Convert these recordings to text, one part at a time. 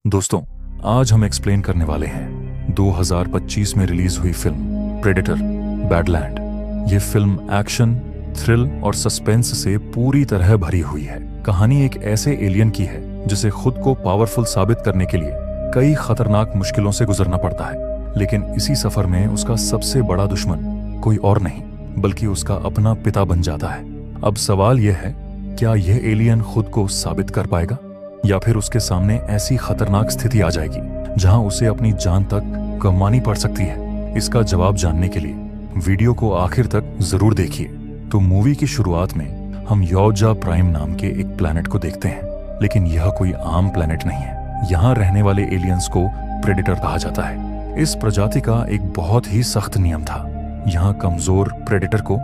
दोस्तों, आज हम एक्सप्लेन करने वाले हैं 2025 में रिलीज हुई फिल्म प्रेडेटर बैडलैंड। ये फिल्म एक्शन, थ्रिल और सस्पेंस से पूरी तरह भरी हुई है। कहानी एक ऐसे एलियन की है जिसे खुद को पावरफुल साबित करने के लिए कई खतरनाक मुश्किलों से गुजरना पड़ता है, लेकिन इसी सफर में उसका सबसे बड़ा दुश्मन कोई और नहीं बल्कि उसका अपना पिता बन जाता है। अब सवाल यह है, क्या यह एलियन खुद को साबित कर पाएगा या फिर उसके सामने ऐसी खतरनाक स्थिति आ जाएगी जहां उसे अपनी जान तक गंवानी पड़ सकती है? इसका जवाब जानने के लिए वीडियो को आखिर तक जरूर देखिए। तो मूवी की शुरुआत में हम यौजा प्राइम नाम के एक प्लैनेट को देखते हैं, लेकिन यह कोई आम प्लैनेट नहीं है। यहाँ रहने वाले एलियंस को प्रेडेटर कहा जाता है। इस प्रजाति का एक बहुत ही सख्त नियम था। यहाँ कमजोर प्रेडेटर को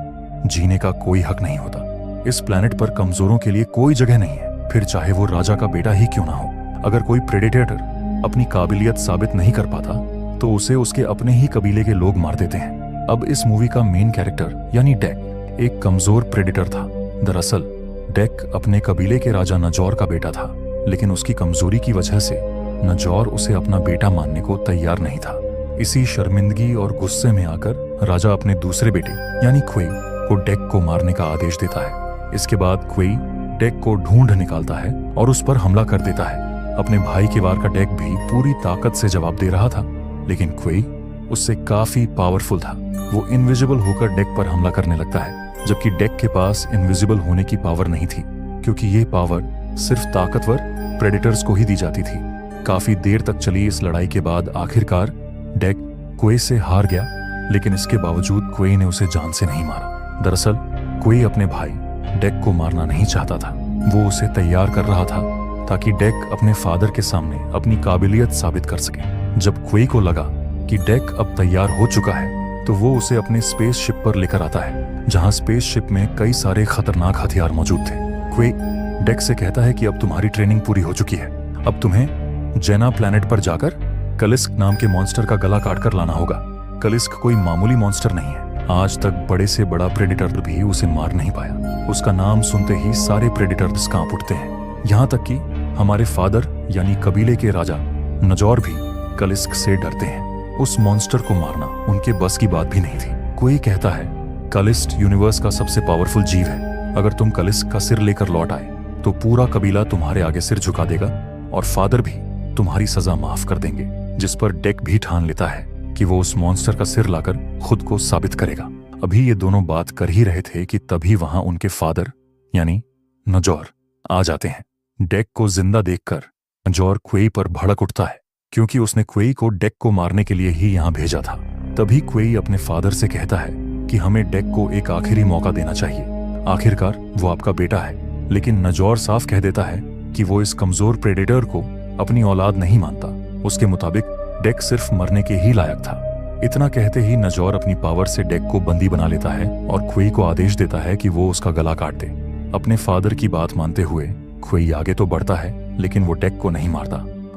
जीने का कोई हक नहीं होता। इस प्लैनेट पर कमजोरों के लिए कोई जगह नहीं है, फिर चाहे वो राजा का बेटा ही क्यों ना हो। अगर कोई प्रेडेटर अपनी काबिलियत साबित नहीं कर पाता तो उसे उसके अपने ही कबीले के लोग मार देते हैं। अब इस मूवी का मेन कैरेक्टर यानी डेक एक कमजोर प्रेडेटर था। दरअसल डेक अपने कबीले के राजा नजौर का बेटा था, लेकिन उसकी कमजोरी की वजह से नजौर उसे अपना बेटा मानने को तैयार नहीं था। इसी शर्मिंदगी और गुस्से में आकर राजा अपने दूसरे बेटे यानी क्वेई को डेक को मारने का आदेश देता है। इसके बाद क्वेई डेक को ढूंढ निकालता है और उस पर हमला कर देता है। अपने भाई के वार का डेक भी पूरी ताकत से जवाब दे रहा था, लेकिन क्वेई उससे काफी पावरफुल था। वो इनविजिबल होकर डेक पर हमला करने लगता है, जबकि डेक के पास इनविजिबल होने की पावर नहीं थी, क्योंकि ये पावर सिर्फ ताकतवर प्रेडेटर्स को ही दी जाती थी। काफी देर तक चली इस लड़ाई के बाद आखिरकार डेक क्वेई से हार गया, लेकिन इसके बावजूद क्वेई ने उसे जान से नहीं मारा। दरअसल क्वेई अपने भाई डेक को मारना नहीं चाहता था। वो उसे तैयार कर रहा था ताकि डेक अपने फादर के सामने अपनी काबिलियत साबित कर सके। जब क्वेई को लगा कि डेक अब तैयार हो चुका है तो वो उसे अपने स्पेस शिप पर लेकर आता है, जहां स्पेस शिप में कई सारे खतरनाक हथियार मौजूद थे। क्वेई डेक से कहता है कि अब तुम्हारी ट्रेनिंग पूरी हो चुकी है, अब तुम्हें जेना प्लैनेट पर जाकर कलिस्क नाम के मॉन्स्टर का गला काटकर लाना होगा। कलिस्क कोई मामूली मॉन्स्टर नहीं है। आज तक बड़े से बड़ा प्रेडेटर भी उसे मार नहीं पाया। उसका नाम सुनते ही सारे प्रेडेटर्स कांप उठते हैं। यहाँ तक कि हमारे फादर यानी कबीले के राजा नजौर भी कलिस्क से डरते हैं। उस मॉन्स्टर को मारना उनके बस की बात भी नहीं थी। कोई कहता है कलिस्ट यूनिवर्स का सबसे पावरफुल जीव है। अगर तुम कलिस्क का सिर लेकर लौट आए तो पूरा कबीला तुम्हारे आगे सिर झुका देगा और फादर भी तुम्हारी सजा माफ कर देंगे। जिस पर डेक भी ठान लेता है कि वो उस मॉन्स्टर का सिर लाकर खुद को साबित करेगा। अभी ये दोनों बात कर ही रहे थे कि तभी वहां उनके फादर यानी नजौर आ जाते हैं। डेक को जिंदा देखकर नजौर क्वेई पर भड़क उठता है, क्योंकि उसने क्वेई को डेक को मारने के लिए ही यहाँ भेजा था। तभी क्वेई अपने फादर से कहता है कि हमें डेक को एक आखिरी मौका देना चाहिए। आखिरकार वो आपका बेटा है। लेकिन नजौर साफ कह देता है कि वो इस कमजोर प्रेडेटर को अपनी औलाद नहीं मानता। उसके मुताबिक डेक सिर्फ मरने के ही लायक था। इतना कहते ही नजौर अपनी पावर से डेक को बंदी बना लेता है और क्वेई को आदेश देता है कि वो उसका गला काट दे। अपने फादर की बात मानते हुए क्वेई आगे तो बढ़ता है, लेकिन वो डेक को नहीं मारता।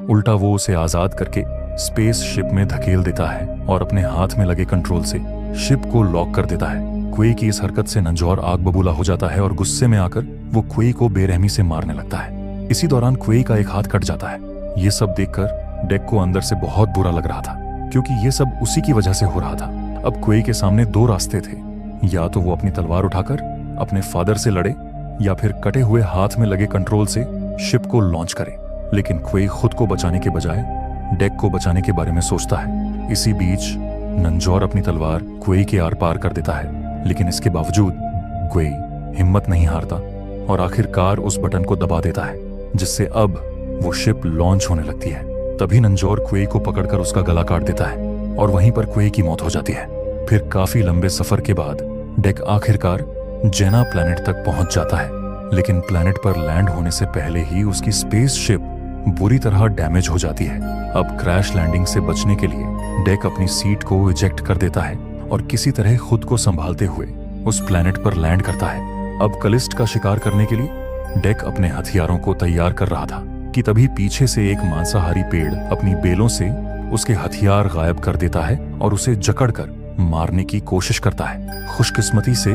उल्टा वो उसे आजाद करके स्पेस शिप में धकेल देता है और अपने हाथ में लगे कंट्रोल से शिप को लॉक कर देता है। क्वेई की इस हरकत से नजौर आग बबूला हो जाता है और गुस्से में आकर वो क्वेई को बेरहमी से मारने लगता है। इसी दौरान क्वेई का एक हाथ कट जाता है। ये सब देखकर डेक को अंदर से बहुत बुरा लग रहा था, क्योंकि ये सब उसी की वजह से हो रहा था। अब क्वेई के सामने दो रास्ते थे, या तो वो अपनी तलवार उठाकर अपने फादर से लड़े या फिर कटे हुए हाथ में लगे कंट्रोल से शिप को लॉन्च करे। लेकिन क्वेई खुद को बचाने के बजाय डेक को बचाने के बारे में सोचता है। इसी बीच नंजौर अपनी तलवार क्वेई के आर पार कर देता है, लेकिन इसके बावजूद क्वेई हिम्मत नहीं हारता और आखिरकार उस बटन को दबा देता है, जिससे अब वो शिप लॉन्च होने लगती है। तभी नंजौर क्वेई को पकड़कर उसका गला काट देता है और वहीं पर क्वेई की मौत हो जाती है। फिर काफी लंबे सफर के बाद डेक आखिरकार जेना प्लैनेट तक पहुंच जाता है, लेकिन प्लैनेट पर लैंड होने से पहले ही उसकी स्पेस शिप बुरी तरह डैमेज हो जाती है। अब क्रैश लैंडिंग से बचने के लिए डेक अपनी सीट को इजेक्ट कर देता है और किसी तरह खुद को संभालते हुए उस प्लैनेट पर लैंड करता है। अब कलिस्ट का शिकार करने के लिए डेक अपने हथियारों को तैयार कर रहा था कि तभी पीछे से एक मांसाहारी पेड़ अपनी बेलों से उसके हथियार गायब कर देता है और उसे जकड़कर मारने की कोशिश करता है। खुशकिस्मती से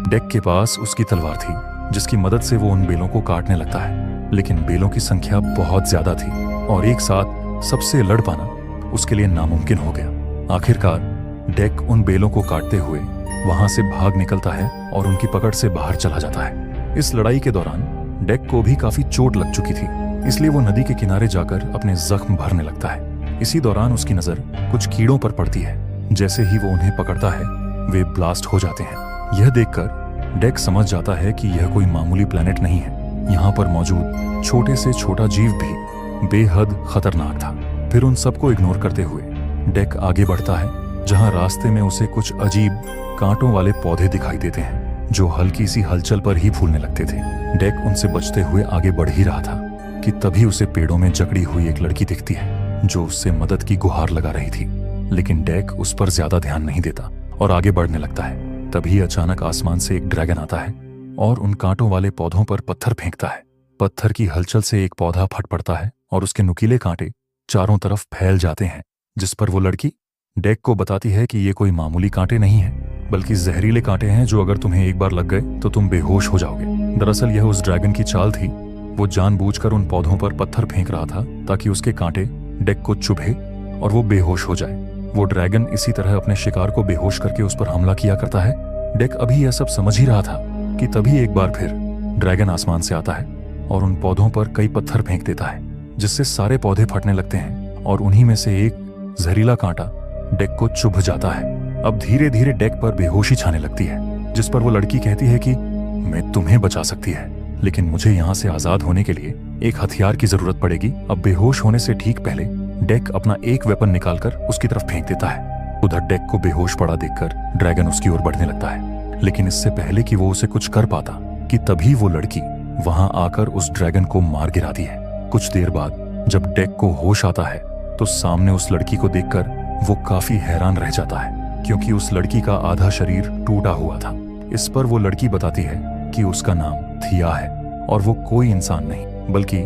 डेक के पास उसकी तलवार थी, जिसकी मदद से वो उन बेलों को काटने लगता है, लेकिन बेलों की संख्या बहुत ज्यादा थी। और एक साथ सबसे लड़ पाना उसके लिए नामुमकिन हो गया। आखिरकार डेक उन बेलों को काटते हुए वहां से भाग निकलता है और उनकी पकड़ से बाहर चला जाता है। इस लड़ाई के दौरान डेक को भी काफी चोट लग चुकी थी, इसलिए वो नदी के किनारे जाकर अपने जख्म भरने लगता है। इसी दौरान उसकी नजर कुछ कीड़ों पर पड़ती है। जैसे ही वो उन्हें पकड़ता है वे ब्लास्ट हो जाते हैं। यह देखकर डेक समझ जाता है कि यह कोई मामूली प्लेनेट नहीं है। यहाँ पर मौजूद छोटे से छोटा जीव भी बेहद खतरनाक था। फिर उन सबको इग्नोर करते हुए डेक आगे बढ़ता है, जहाँ रास्ते में उसे कुछ अजीब कांटों वाले पौधे दिखाई देते हैं जो हल्की सी हलचल पर ही फूलने लगते थे। डेक उनसे बचते हुए आगे बढ़ ही रहा था कि तभी उसे पेड़ों में जकड़ी हुई एक लड़की दिखती है जो उससे मदद की गुहार लगा रही थी। लेकिन डेक उस पर ज्यादा ध्यान नहीं देता और आगे बढ़ने लगता है। तभी अचानक आसमान से एक ड्रैगन आता है और उन कांटों वाले पौधों पर पत्थर फेंकता है। पत्थर की हलचल से एक पौधा फट पड़ता है और उसके नुकीले कांटे चारों तरफ फैल जाते हैं, जिस पर वो लड़की डेक को बताती है कि ये कोई मामूली कांटे नहीं हैं, बल्कि जहरीले कांटे हैं जो अगर तुम्हें एक बार लग गए तो तुम बेहोश हो जाओगे। दरअसल यह उस ड्रैगन की चाल थी। वो जानबूझकर उन पौधों पर पत्थर फेंक रहा था ताकि उसके कांटे डेक को चुभे और वो बेहोश हो जाए। वो ड्रैगन इसी तरह अपने शिकार को बेहोश करके उस पर हमला किया करता है। डेक अभी यह सब समझ ही रहा था कि तभी एक बार फिर ड्रैगन आसमान से आता है और उन पौधों पर कई पत्थर फेंक देता है, जिससे सारे पौधे फटने लगते हैं और उन्हीं में से एक जहरीला कांटा डेक को चुभ जाता है। अब धीरे धीरे डेक पर बेहोशी छाने लगती है, जिस पर वो लड़की कहती है कि मैं तुम्हें बचा सकती है, लेकिन मुझे यहाँ से आजाद होने के लिए एक हथियार की जरूरत पड़ेगी। अब बेहोश होने से ठीक पहले डेक अपना एक वेपन निकालकर उसकी तरफ फेंक देता है। उधर डेक को बेहोश पड़ा देखकर ड्रैगन उसकी ओर बढ़ने लगता है, लेकिन इससे पहले कि वो उसे कुछ कर पाता कि तभी वो लड़की वहां आकर उस ड्रैगन को मार गिराती है। कुछ देर बाद जब डेक को होश आता है तो सामने उस लड़की को देखकर वो काफी हैरान रह जाता है, क्योंकि उस लड़की का आधा शरीर टूटा हुआ था। इस पर वो लड़की बताती है कि उसका नाम थिया है और वो कोई इंसान नहीं बल्कि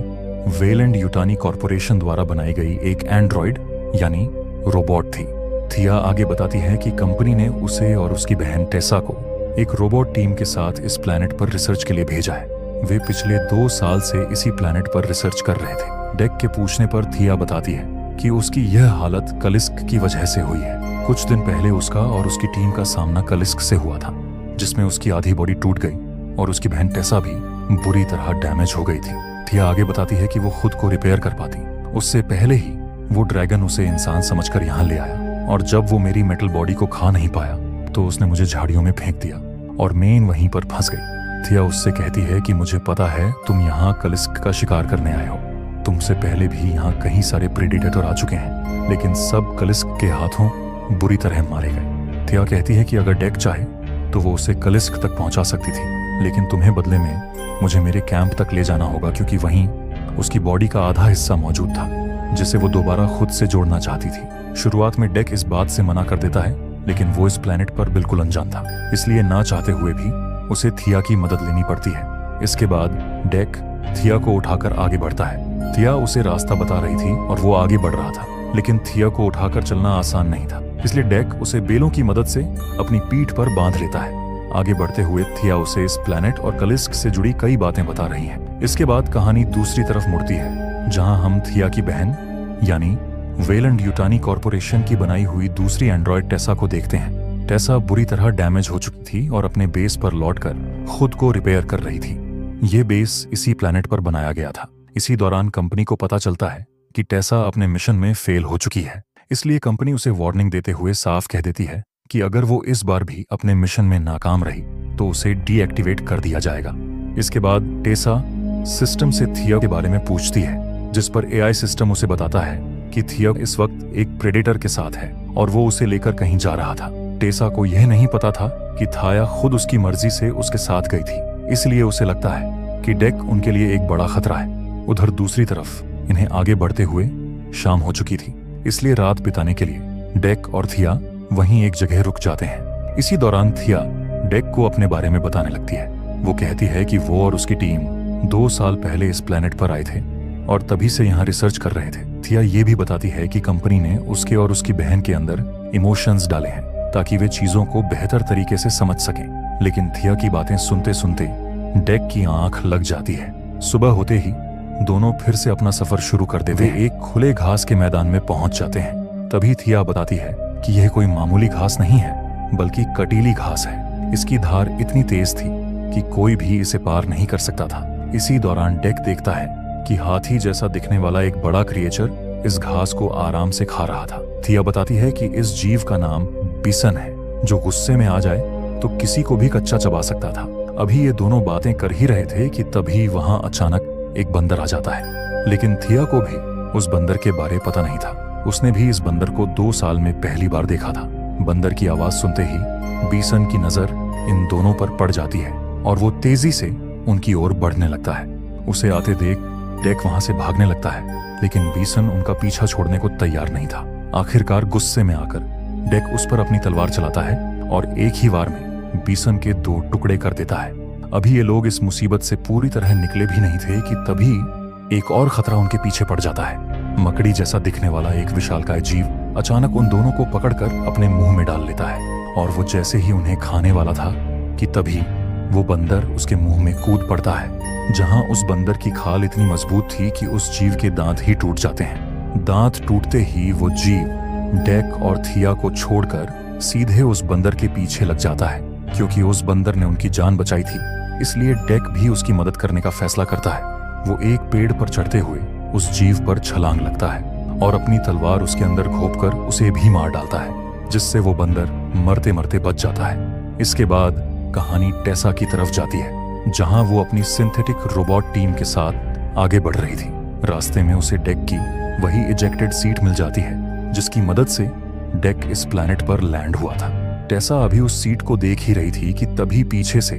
वेलैंड यूटानी कॉरपोरेशन द्वारा बनाई गई एक एंड्रॉइड यानी रोबोट थी। थिया आगे बताती है कि कंपनी ने उसे और उसकी बहन टेसा को एक रोबोट टीम के साथ इस प्लैनेट पर रिसर्च के लिए भेजा है। वे पिछले 2 साल से इसी प्लैनेट पर रिसर्च कर रहे थे। डेक के पूछने पर थिया बताती है कि उसकी यह हालत कलिस्क की वजह से हुई है। कुछ दिन पहले उसका और उसकी टीम का सामना कलिस्क से हुआ था, जिसमें उसकी आधी बॉडी टूट गई और उसकी बहन टेसा भी बुरी तरह डैमेज हो गई थी। थिया आगे बताती है कि वो खुद को रिपेयर कर पाती, उससे पहले ही वो ड्रैगन उसे इंसान समझकर यहाँ ले आया, और जब वो मेरी मेटल बॉडी को खा नहीं पाया तो उसने मुझे झाड़ियों में फेंक दिया और मैं वहीं पर फंस गई। थिया उससे कहती है कि मुझे पता है तुम यहाँ कलिस्क का शिकार करने आए हो। तुमसे पहले भी यहाँ कई सारे प्रेडिटेटर आ चुके हैं, लेकिन सब कलिस्क के हाथों बुरी तरह मारे गए। थिया कहती है कि अगर डेक चाहे तो वो उसे कलिस्क तक पहुंचा सकती थी, लेकिन तुम्हें बदले में मुझे मेरे कैंप तक ले जाना होगा, क्योंकि वहीं उसकी बॉडी का आधा हिस्सा मौजूद था जिसे वो दोबारा खुद से जोड़ना चाहती थी। शुरुआत में डेक इस बात से मना कर देता है, लेकिन वो इस प्लेनेट पर बिल्कुल अनजान था, इसलिए ना चाहते हुए भी उसे थिया की मदद लेनी पड़ती है। इसके बाद डेक थिया को उठाकर आगे बढ़ता है। थिया उसे रास्ता बता रही थी और वो आगे बढ़ रहा था, लेकिन थिया को उठाकर चलना आसान नहीं था, इसलिए डेक उसे बेलों की मदद से अपनी पीठ पर बांध लेता है। आगे बढ़ते हुए थिया उसे इस प्लैनेट और कलिस्क से जुड़ी कई बातें बता रही है। इसके बाद कहानी दूसरी तरफ मुड़ती है, जहां हम थिया की बहन यानी वेलैंड यूटानी कॉरपोरेशन की बनाई हुई दूसरी एंड्रॉइड टेसा को देखते हैं। टेसा बुरी तरह डैमेज हो चुकी थी और अपने बेस पर लौटकर खुद को रिपेयर कर रही थी। ये बेस इसी प्लैनेट पर बनाया गया था। इसी दौरान कंपनी को पता चलता है कि टेसा अपने मिशन में फेल हो चुकी है, इसलिए कंपनी उसे वार्निंग देते हुए साफ कह देती है कि अगर वो इस बार भी अपने मिशन में नाकाम रही तो उसे डीएक्टिवेट कर दिया जाएगा। इसके बाद टेसा सिस्टम से थिया के बारे में पूछती है, जिस पर एआई सिस्टम उसे बताता है कि थिया इस वक्त एक प्रेडेटर के साथ है और वो उसे लेकर कहीं जा रहा था। टेसा को यह नहीं पता था कि थाया खुद उसकी मर्जी से उसके साथ गई थी, इसलिए उसे लगता है कि डेक उनके लिए एक बड़ा खतरा है। उधर दूसरी तरफ इन्हें आगे बढ़ते हुए शाम हो चुकी थी, इसलिए रात बिताने के लिए डेक और थिया वहीं एक जगह रुक जाते हैं। इसी दौरान थिया डेक को अपने बारे में बताने लगती है। वो कहती है कि वो और उसकी टीम 2 साल पहले इस प्लैनेट पर आए थे और तभी से यहाँ रिसर्च कर रहे थे। थिया ये भी बताती है कि कंपनी ने उसके और उसकी बहन के अंदर इमोशंस डाले हैं ताकि वे चीजों को बेहतर तरीके से समझ सकें। लेकिन थिया की बातें सुनते सुनते डेक की आंख लग जाती है। सुबह होते ही दोनों फिर से अपना सफर शुरू कर देते हैं। एक खुले घास के मैदान में पहुंच जाते हैं। तभी थिया बताती है कि यह कोई मामूली घास नहीं है बल्कि कटीली घास है। इसकी धार इतनी तेज थी कि कोई भी इसे पार नहीं कर सकता था। इसी दौरान डेक देखता है कि हाथी जैसा दिखने वाला एक बड़ा क्रिएचर इस घास को आराम से खा रहा था। थिया बताती है कि इस जीव का नाम बिसन है, जो गुस्से में आ जाए तो किसी को भी कच्चा चबा सकता था। अभी ये दोनों बातें कर ही रहे थे कि तभी वहां अचानक एक बंदर आ जाता है। लेकिन थिया को भी उस बंदर के बारे पता नहीं था। उसने भी इस बंदर को 2 साल में पहली बार देखा था। बंदर की आवाज सुनते ही बिसन की नजर इन दोनों पर पड़ जाती है और वो तेजी से उनकी ओर बढ़ने लगता है। उसे आते देख डेक वहां से भागने लगता है, लेकिन बिसन उनका पीछा छोड़ने को तैयार नहीं था। आखिरकार गुस्से में आकर डेक उस पर अपनी तलवार चलाता है और एक ही वार में बिसन के 2 टुकड़े कर देता है। अभी ये लोग इस मुसीबत से पूरी तरह निकले भी नहीं थे कि तभी एक और खतरा उनके पीछे पड़ जाता है। मकड़ी जैसा दिखने वाला एक विशालकाय जीव अचानक उन दोनों को पकड़कर अपने मुंह में डाल लेता है और वो जैसे ही उन्हें खाने वाला था कि तभी वो बंदर उसके मुंह में कूद पड़ता है। जहां उस बंदर की खाल इतनी मजबूत थी कि उस जीव के दांत ही टूट जाते हैं। दांत टूटते ही वो जीव डेक और थिया को छोड़कर सीधे उस बंदर के पीछे लग जाता है। क्योंकि उस बंदर ने उनकी जान बचाई थी, इसलिए डेक भी उसकी मदद करने का फैसला करता है। वो एक पेड़ पर चढ़ते हुए उस जीव पर छलांग लगता है और अपनी तलवार उसके अंदर घोंपकर उसे भी मार डालता है, जिससे वो बंदर मरते मरते बच जाता है। इसके बाद कहानी टेसा की तरफ जाती है, जहां वो अपनी सिंथेटिक रोबोट टीम के साथ आगे बढ़ रही थी। रास्ते में उसे डेक की वही इजेक्टेड सीट मिल जाती है, जिसकी मदद से डेक इस प्लैनेट पर लैंड हुआ था। टेसा अभी उस सीट को देख ही रही थी कि तभी पीछे से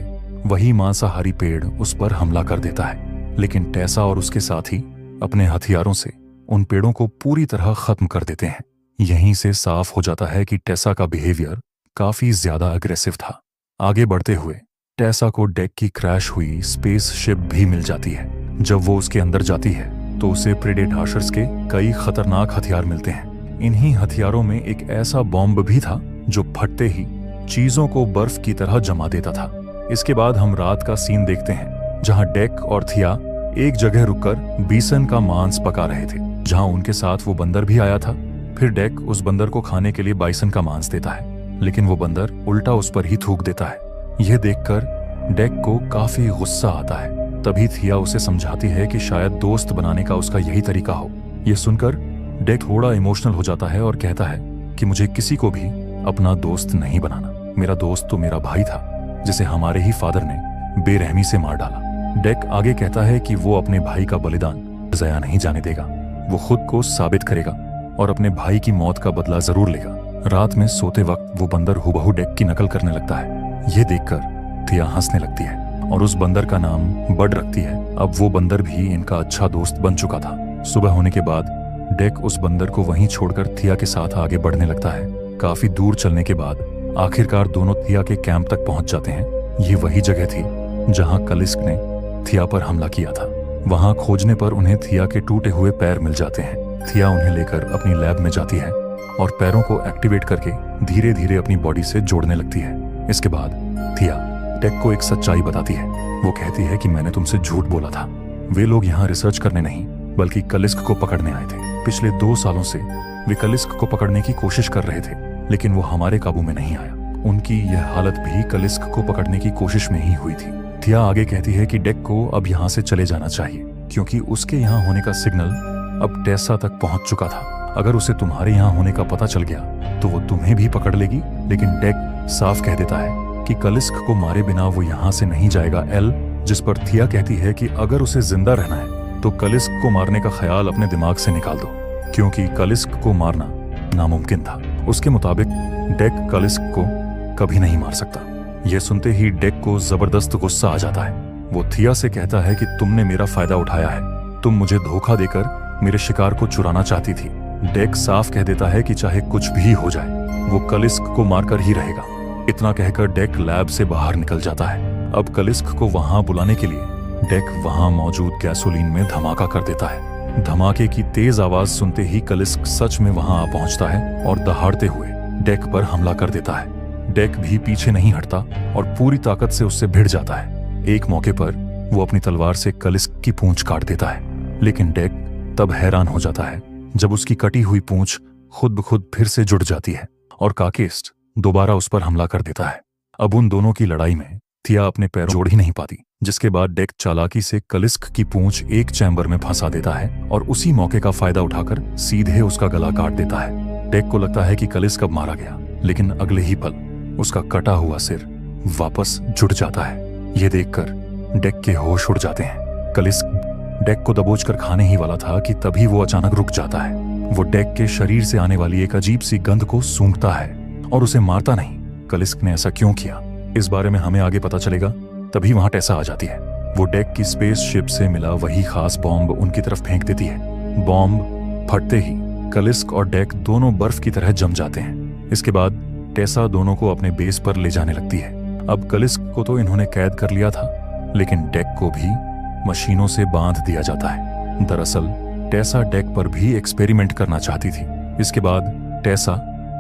वही मांसाहारी पेड़ उस पर हमला कर देता है। लेकिन टेसा और उसके साथी अपने हथियारों से उन पेड़ों को पूरी तरह खत्म कर देते हैं। यहीं से साफ हो जाता है कि टेसा का बिहेवियर काफी ज्यादा अग्रेसिव था। आगे बढ़ते हुए टेसा को डेक की क्रैश हुई स्पेस शिप भी मिल जाती है। जब वो उसके अंदर जाती है तो उसे प्रेडेटार्स के कई खतरनाक हथियार मिलते हैं। इन्हीं हथियारों में एक ऐसा बॉम्ब भी था जो फटते ही चीजों को बर्फ की तरह जमा देता था। इसके बाद हम रात का सीन देखते हैं, जहां डेक और थिया एक जगह रुककर बिसन का मांस पका रहे थे, जहां उनके साथ वो बंदर भी आया था। फिर डेक उस बंदर को खाने के लिए बाइसन का मांस देता है, लेकिन वो बंदर उल्टा उस पर ही थूक देता है। यह देखकर डेक को काफी गुस्सा आता है। तभी थिया उसे समझाती है कि शायद दोस्त बनाने का उसका यही तरीका हो। यह सुनकर डेक थोड़ा इमोशनल हो जाता है और कहता है कि मुझे किसी को भी अपना दोस्त नहीं बनाना। मेरा दोस्त तो मेरा भाई था, जिसे हमारे ही फादर ने बेरहमी से मार डाला। डेक आगे कहता है कि वो अपने भाई का बलिदान ज़ाया नहीं जाने देगा। वो खुद को साबित करेगा और अपने भाई की मौत का बदला जरूर लेगा। रात में सोते वक्त वो बंदर हुबहू डेक की नकल करने लगता है। ये देखकर थिया हंसने लगती है और उस बंदर का नाम बड रखती है। अब वो बंदर भी इनका अच्छा दोस्त बन चुका था। सुबह होने के बाद डेक उस बंदर को वहीं छोड़कर थिया के साथ आगे बढ़ने लगता है। काफी दूर चलने के बाद आखिरकार दोनों थिया के कैंप तक पहुंच जाते हैं। ये वही जगह थी जहां कलिस्क ने थिया पर हमला किया था। वहां खोजने पर उन्हें थिया के टूटे हुए पैर मिल जाते हैं। थिया उन्हें लेकर अपनी लैब में जाती है और पैरों को एक्टिवेट करके धीरे धीरे अपनी बॉडी से जोड़ने लगती है। इसके बाद थिया डेक को एक सच्चाई बताती है। वो कहती है कि मैंने तुमसे झूठ बोला था। वे लोग यहाँ रिसर्च करने नहीं बल्कि कलिस्क को पकड़ने आए थे। पिछले 2 सालों से वे कलिस्क को पकड़ने की कोशिश कर रहे थे, लेकिन वो हमारे काबू में नहीं आया। उनकी यह हालत भी कलिस्क को पकड़ने की कोशिश में ही हुई थी। थिया आगे कहती है कि डेक को अब यहाँ से चले जाना चाहिए, क्योंकि उसके यहाँ होने का सिग्नल अब टेसा तक पहुंच चुका था। अगर उसे तुम्हारे यहाँ होने का पता चल गया तो वो तुम्हें भी पकड़ लेगी। लेकिन डेक साफ कह देता है कि कलिस्क को मारे बिना वो यहाँ से नहीं जाएगा। एल, जिस पर थिया कहती है कि अगर उसे जिंदा रहना है तो कलिस्क को मारने का ख्याल अपने दिमाग से निकाल दो, क्योंकि कलिस्क को मारना नामुमकिन था। उसके मुताबिक डेक कलिस्क को कभी नहीं मार सकता। यह सुनते ही डेक को जबरदस्त गुस्सा आ जाता है। वो थिया से कहता है कि तुमने मेरा फायदा उठाया है। तुम मुझे धोखा देकर मेरे शिकार को चुराना चाहती थी। डेक साफ कह देता है कि चाहे कुछ भी हो जाए वो कलिस्क को मारकर ही रहेगा। इतना कहकर डेक लैब से बाहर निकल जाता है। अब कलिस्क को वहां बुलाने के लिए डेक वहां मौजूद गैसोलीन में धमाका कर देता है। धमाके की तेज आवाज सुनते ही कलिस्क सच में वहां आ पहुंचता है और दहाड़ते हुए डेक पर हमला कर देता है। डेक भी पीछे नहीं हटता और पूरी ताकत से उससे भिड़ जाता है। एक मौके पर वो अपनी तलवार से कलिस्क की पूंछ काट देता है, लेकिन डेक तब हैरान हो जाता है जब उसकी कटी हुई पूंछ खुद ब खुद फिर से जुड़ जाती है और काकेस्ट दोबारा उस पर हमला कर देता है। अब उन दोनों की लड़ाई में थिया अपने पैर जोड़ ही नहीं पाती, जिसके बाद डेक चालाकी से कलिस्क की पूंछ एक चैम्बर में फंसा देता है और उसी मौके का फायदा उठाकर सीधे उसका गला काट देता है। डेक को लगता है कि कलिस्क अब मारा गया, लेकिन अगले ही पल उसका कटा हुआ सिर वापस जुड़ जाता है। यह देखकर डेक के होश उड़ जाते हैं। कलिस्क डेक को दबोचकर खाने ही वाला था कि तभी वो अचानक रुक जाता है। वो डेक के शरीर से आने वाली एक अजीब सी गंध को सूंघता है और उसे मारता नहीं। कलिस्क ने ऐसा क्यों किया, इस बारे में हमें आगे पता चलेगा। तभी वहां टेसा आ जाती है। वो डेक की स्पेसशिप से मिला वही खास बॉम्ब उनकी तरफ फेंक देती है। बॉम्ब फटते ही कलिस्क और डेक दोनों बर्फ की तरह जम जाते हैं। इसके बाद टेसा दोनों को अपने बेस पर ले जाने लगती है। अब कलिस्क को तो इन्होंने कैद कर लिया था, लेकिन डेक को भी मशीनों से बांध दिया जाता है। दरअसल टेसा डेक पर भी एक्सपेरिमेंट करना चाहती थी। इसके बाद टेसा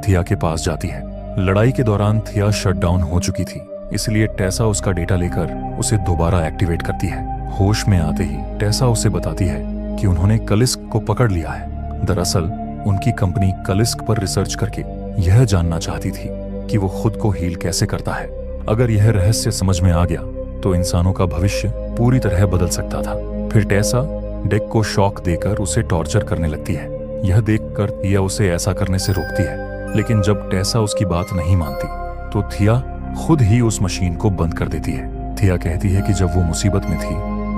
थिया के पास जाती है। लड़ाई के दौरान थिया शटडाउन हो चुकी थी, इसलिए टेसा उसका डेटा लेकर उसे दोबारा एक्टिवेट करती है। होश में आते ही टेसा उसे बताती है कि उन्होंने कलिस्क को पकड़ लिया है। दरअसल उनकी कंपनी कलिस्क पर रिसर्च करके यह जानना चाहती थी कि वो खुद को हील कैसे करता है। अगर यह रहस्य समझ में आ गया तो इंसानों का भविष्य पूरी तरह बदल सकता था। फिर टेसा डेक को शॉक देकर उसे टॉर्चर करने लगती है। यह देखकर थिया उसे ऐसा करने से रोकती है, लेकिन जब टेसा उसकी बात नहीं मानती तो थिया खुद ही उस मशीन को बंद कर देती है। थिया कहती है कि जब वो मुसीबत में थी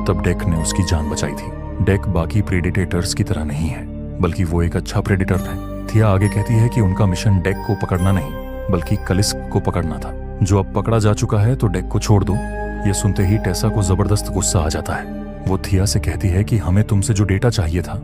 तब डेक ने उसकी जान बचाई थी। डेक बाकी प्रेडिटेटर्स की तरह नहीं है, बल्कि वो एक अच्छा प्रेडिटर है। थिया आगे कहती है कि उनका मिशन डेक को पकड़ना नहीं, बल्कि कलिस्क को पकड़ना था, जो अब पकड़ा जा चुका है, तो डेक को छोड़ दो। ये सुनते ही टेसा को जबरदस्त गुस्सा आ जाता है। वो थिया से कहती है कि हमें तुमसे जो डेटा चाहिए था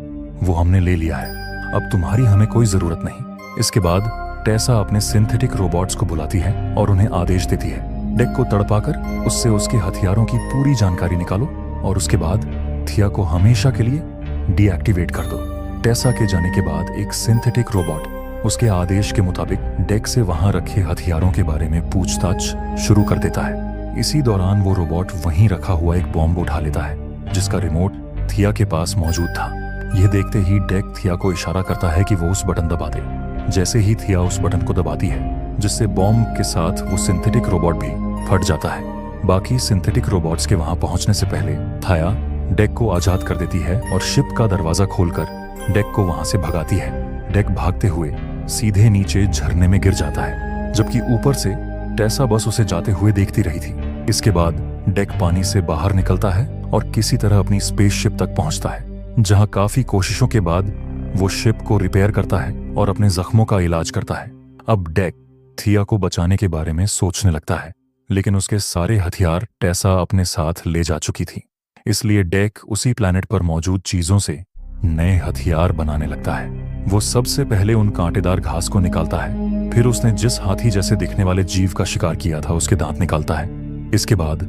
वो हमने ले लिया है, अब तुम्हारी हमें कोई जरूरत नहीं। इसके बाद टेसा अपने सिंथेटिक रोबोट्स को बुलाती है और उन्हें आदेश देती है, डेक को तड़पाकर उससे उसके हथियारों की पूरी जानकारी निकालो और उसके बाद थिया को हमेशा के लिए डीएक्टिवेट कर दो। टेसा के जाने के बाद एक सिंथेटिक रोबोट उसके आदेश के मुताबिक डेक से वहां रखे हथियारों के बारे में पूछताछ शुरू कर देता है। इसी दौरान वो रोबोट वहीं रखा हुआ एक बॉम्ब उठा लेता है, जिसका रिमोट थिया के पास मौजूद था। यह देखते ही डेक थिया को इशारा करता है कि वो उस बटन दबा दे। जैसे ही थिया उस बटन को दबाती है, जिससे बॉम्ब के साथ वो सिंथेटिक रोबोट भी फट जाता है। बाकी सिंथेटिक रोबोट्स के वहां पहुंचने से पहले थिया डेक को आजाद कर देती है और शिप का दरवाजा खोलकर डेक को वहां से भगाती है। डेक भागते हुए सीधे नीचे झरने में गिर जाता है, जबकि ऊपर से टेसा बस उसे जाते हुए देखती रही थी। इसके बाद डेक पानी से बाहर निकलता है और किसी तरह अपनी स्पेसशिप तक पहुंचता है, जहां काफी कोशिशों के बाद वो शिप को रिपेयर करता है और अपने जख्मों का इलाज करता है। अब डेक थिया को बचाने के बारे में सोचने लगता है, लेकिन उसके सारे हथियार टेसा अपने साथ ले जा चुकी थी। इसलिए डेक उसी प्लैनेट पर मौजूद चीजों से नए हथियार बनाने लगता है। वो सबसे पहले उन कांटेदार घास को निकालता है, फिर उसने जिस हाथी जैसे दिखने वाले जीव का शिकार किया था उसके दांत निकालता है। इसके बाद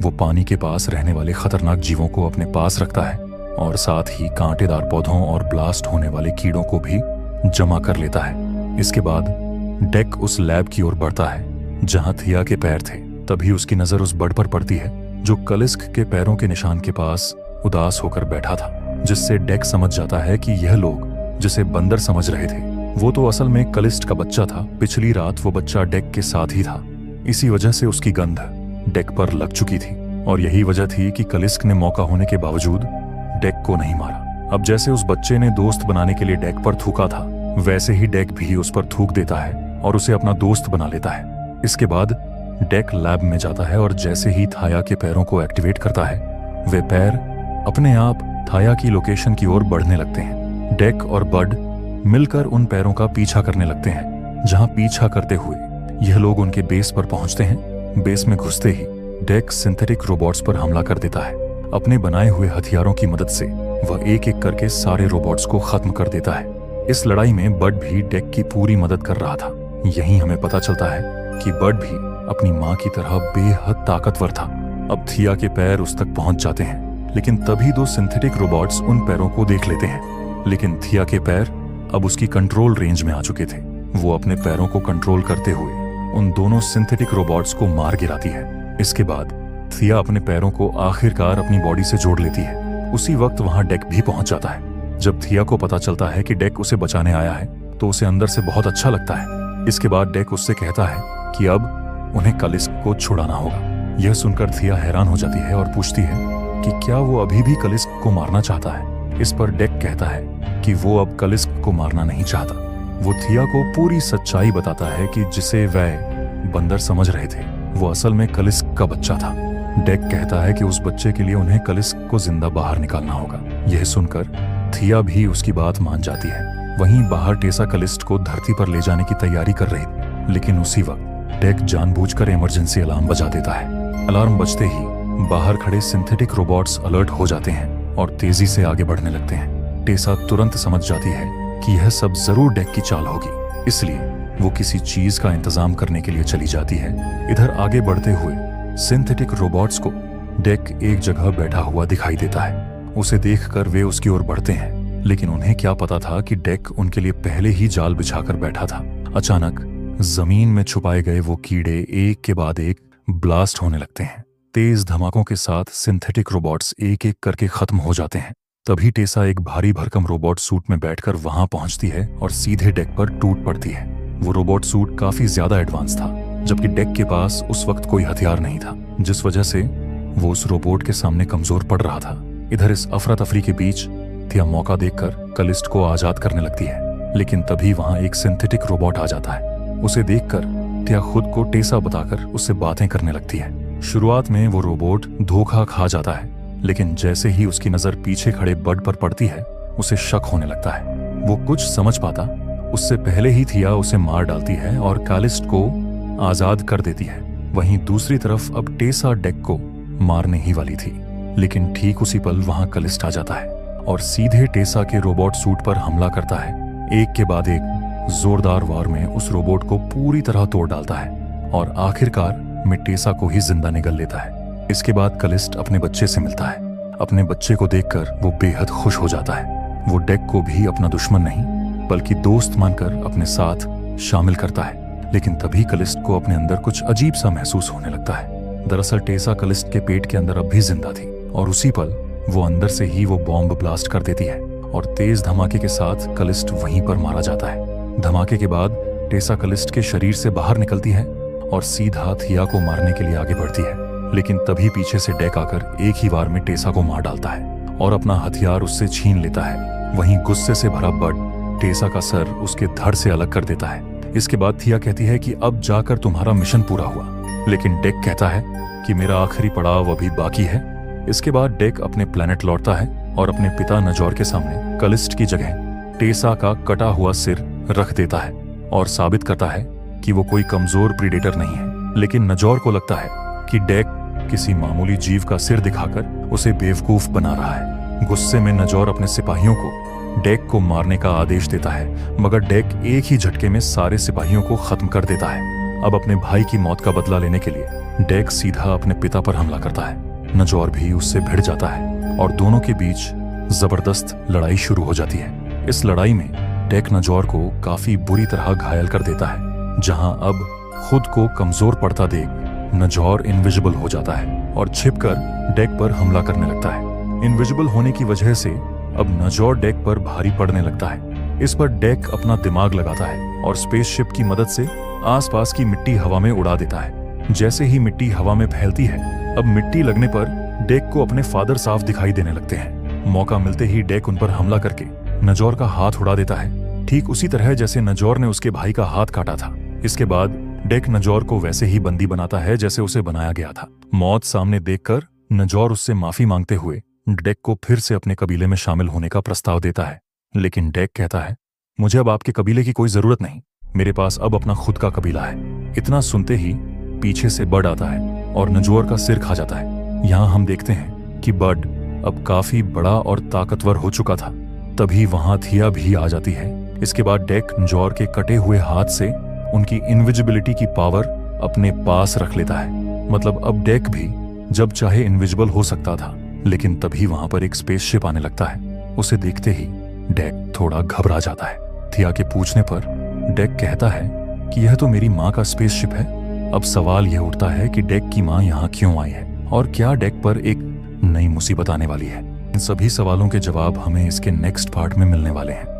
वो पानी के पास रहने वाले खतरनाक जीवों को अपने पास रखता है और साथ ही कांटेदार पौधों और ब्लास्ट होने वाले कीड़ों को भी जमा कर लेता है। इसके बाद डेक उस लैब की ओर बढ़ता है जहां थिया के पैर थे। तभी उसकी नजर उस बर्ड पर पड़ती है जो कलिस्क के पैरों के निशान के पास उदास होकर बैठा था, जिससे डेक समझ जाता है कि यह लोग जिसे बंदर समझ रहे थे वो तो असल में कलिस्ट का बच्चा था। पिछली रात वो बच्चा डेक के साथ ही था, इसी वजह से उसकी गंध डेक पर लग चुकी थी और यही वजह थी कि कलिस्क ने मौका होने के बावजूद डेक को नहीं मारा। अब जैसे उस बच्चे ने दोस्त बनाने के लिए डेक पर थूका था, वैसे ही डेक भी उस पर थूक देता है और उसे अपना दोस्त बना लेता है। इसके बाद डेक लैब में जाता है और जैसे ही थाया के पैरों को एक्टिवेट करता है, वे पैर अपने आप थाया की लोकेशन की ओर बढ़ने लगते हैं। डेक और बड मिलकर उन पैरों का पीछा करने लगते हैं। जहां पीछा करते हुए यह लोग उनके बेस पर पहुंचते हैं। बेस में घुसते ही डेक सिंथेटिक रोबोट्स पर हमला कर देता है। अपने बनाए हुए हथियारों की मदद से वह एक एक करके सारे रोबोट्स को खत्म कर देता है। इस लड़ाई में बड भी डेक की पूरी मदद कर रहा था। यहीं हमें पता चलता है कि बड भी अपनी माँ की तरह बेहद ताकतवर था। अब थिया के पैर उस तक पहुंच जाते हैं, लेकिन तभी दो सिंथेटिक रोबोट्स उन पैरों को देख लेते हैं। लेकिन थिया के पैर अब उसकी कंट्रोल रेंज में आ चुके थे। वो अपने पैरों को कंट्रोल करते हुए उन दोनों सिंथेटिक रोबोट्स को मार गिराती है। इसके बाद थिया अपने पैरों को आखिरकार अपनी बॉडी से जोड़ लेती है उसी वक्त वहां डेक भी पहुंच जाता है। जब थिया को पता चलता है कि डेक उसे बचाने आया है तो उसे अंदर से बहुत अच्छा लगता है। इसके बाद डेक उससे कहता है कि अब उन्हें कलिस्क को छुड़ाना होगा। यह सुनकर थिया हैरान हो जाती है और पूछती है कि क्या वो अभी भी कलिस्क को मारना चाहता है। इस पर डेक कहता है कि वो अब कलिस्क को मारना नहीं चाहता। वो थिया को पूरी सच्चाई बताता है कि जिसे वह बंदर समझ रहे थे वो असल में कलिस्क का बच्चा था। डेक कहता है कि उस बच्चे के लिए उन्हें कलिस्क को जिंदा बाहर निकालना होगा। यह सुनकर थिया भी उसकी बात मान जाती है। वहीं बाहर टेसा कलिस्ट को धरती पर ले जाने की तैयारी कर रही थी, लेकिन उसी वक्त डेक जानबूझकर इमरजेंसी अलार्म बजा देता है। अलार्म बजते ही बाहर खड़े सिंथेटिक रोबोट्स अलर्ट हो जाते हैं और तेजी से आगे बढ़ने लगते हैं। टेसा तुरंत समझ जाती है कि यह सब जरूर डेक की चाल होगी, इसलिए वो किसी चीज का इंतजाम करने के लिए चली जाती है। इधर आगे बढ़ते हुए सिंथेटिक रोबोट्स को डेक एक जगह बैठा हुआ दिखाई देता है। उसे देखकर वे उसकी ओर बढ़ते हैं, लेकिन उन्हें क्या पता था कि डेक उनके लिए पहले ही जाल बिछाकर बैठा था। अचानक जमीन में छुपाए गए वो कीड़े एक के बाद एक ब्लास्ट होने लगते हैं। तेज धमाकों के साथ सिंथेटिक रोबोट्स एक एक करके खत्म हो जाते हैं। तभी टेसा एक भारी भरकम रोबोट सूट में बैठकर वहां पहुंचती है और सीधे डेक पर टूट पड़ती है। वो रोबोट सूट काफी ज्यादा एडवांस था, जबकि डेक के पास उस वक्त कोई हथियार नहीं था, जिस वजह से वो उस रोबोट के सामने कमजोर पड़ रहा था। इधर इस अफरा तफरी के बीच थिया मौका देखकर कलिस्ट को आजाद करने लगती है, लेकिन तभी वहां एक सिंथेटिक रोबोट आ जाता है। उसे देखकर थिया खुद को टेसा बताकर उससे बातें करने लगती है। शुरुआत में वो रोबोट धोखा खा जाता है, लेकिन जैसे ही उसकी नजर पीछे खड़े बड पर पड़ती है उसे शक होने लगता है। वो कुछ समझ पाता उससे पहले ही थिया उसे मार डालती है और कालिस्ट को आजाद कर देती है। वहीं दूसरी तरफ अब टेसा डेक को मारने ही वाली थी, लेकिन ठीक उसी पल वहां कलिस्ट आ जाता है और सीधे टेसा के रोबोट सूट पर हमला करता है। एक के बाद एक जोरदार वार में उस रोबोट को पूरी तरह तोड़ डालता है और आखिरकार में टेसा को ही जिंदा निगल लेता है। इसके बाद कलिस्ट अपने बच्चे से मिलता है। अपने बच्चे को देखकर वो बेहद खुश हो जाता है। वो डेक को भी अपना दुश्मन नहीं बल्कि दोस्त मानकर अपने साथ शामिल करता है, लेकिन तभी कलिस्ट को अपने अंदर कुछ अजीब सा महसूस होने लगता है। दरअसल टेसा कलिस्ट के पेट के अंदर अब भी जिंदा थी और उसी पल वो अंदर से ही वो बॉम्ब ब्लास्ट कर देती है और तेज धमाके के साथ कलिस्ट वहीं पर मारा जाता है। धमाके के बाद टेसा कलिस्ट के शरीर से बाहर निकलती है और सीधा थिया को मारने के लिए आगे बढ़ती है, लेकिन तभी पीछे से डेक आकर एक ही बार में टेसा को मार डालता है और अपना हथियार उससे छीन लेता है। वहीं गुस्से से भरा बड टेसा का सर उसके धड़ से अलग कर देता है। इसके बाद थिया कहती है कि अब जाकर तुम्हारा मिशन पूरा हुआ, लेकिन डेक कहता है कि मेरा आखिरी पड़ाव अभी बाकी है। इसके बाद डेक अपने प्लेनेट लौटता है और अपने पिता नजौर के सामने कलिस्ट की जगह टेसा का कटा हुआ सिर रख देता है और साबित करता है कि वो कोई कमजोर प्रीडेटर नहीं है। लेकिन नजौर को लगता है कि डेक किसी मामूली जीव का सिर दिखाकर उसे बेवकूफ बना रहा है। गुस्से में नजौर अपने सिपाहियों को डेक को मारने का आदेश देता है, मगर डेक एक ही झटके में सारे सिपाहियों को खत्म कर देता है। अब अपने भाई की मौत का बदला लेने के लिए डेक सीधा अपने पिता पर हमला करता है। नजौर भी उससे भिड़ जाता है और दोनों के बीच जबरदस्त लड़ाई शुरू हो जाती है। इस लड़ाई में डेक नजौर को काफी बुरी तरह घायल कर देता है, जहां अब खुद को कमजोर पड़ता देख नजौर इनविजिबल हो जाता है और छिपकर डेक पर हमला करने लगता है। इनविजिबल होने की वजह से अब नजौर डेक पर भारी पड़ने लगता है। इस पर डेक अपना दिमाग लगाता है और स्पेसशिप की मदद से आसपास की मिट्टी हवा में उड़ा देता है। जैसे ही मिट्टी हवा में फैलती है, अब मिट्टी लगने पर डेक को अपने फादर साफ दिखाई देने लगते हैं। मौका मिलते ही डेक उन पर हमला करके नजौर का हाथ उड़ा देता है, ठीक उसी तरह जैसे नजौर ने उसके भाई का हाथ काटा था। इसके बाद डेक नजौर को वैसे ही बंदी बनाता है जैसे उसे बनाया गया था। मौत सामने देखकर नजौर उससे माफी मांगते हुए डेक को फिर से अपने कबीले में शामिल होने का प्रस्ताव देता है, लेकिन डेक कहता है मुझे अब आपके कबीले की कोई जरूरत नहीं, मेरे पास अब अपना खुद का कबीला है। इतना सुनते ही पीछे से बड आता है और नजौर का सिर खा जाता है। यहाँ हम देखते हैं कि बड अब काफी बड़ा और ताकतवर हो चुका था। तभी वहां थिया भी आ जाती है। इसके बाद डेक नजौर के कटे हुए हाथ से उनकी इनविजिबिलिटी की पावर अपने पास रख लेता है। मतलब अब डेक भी जब चाहे इनविजिबल हो सकता था, लेकिन तभी वहां पर एक स्पेसशिप आने लगता है। उसे देखते ही डेक थोड़ा घबरा जाता है। थिया के पूछने पर डेक कहता है कि यह तो मेरी माँ का स्पेसशिप है। अब सवाल यह उठता है कि डेक की माँ यहाँ क्यों आई है और क्या डेक पर एक नई मुसीबत आने वाली है। इन सभी सवालों के जवाब हमें इसके नेक्स्ट पार्ट में मिलने वाले हैं।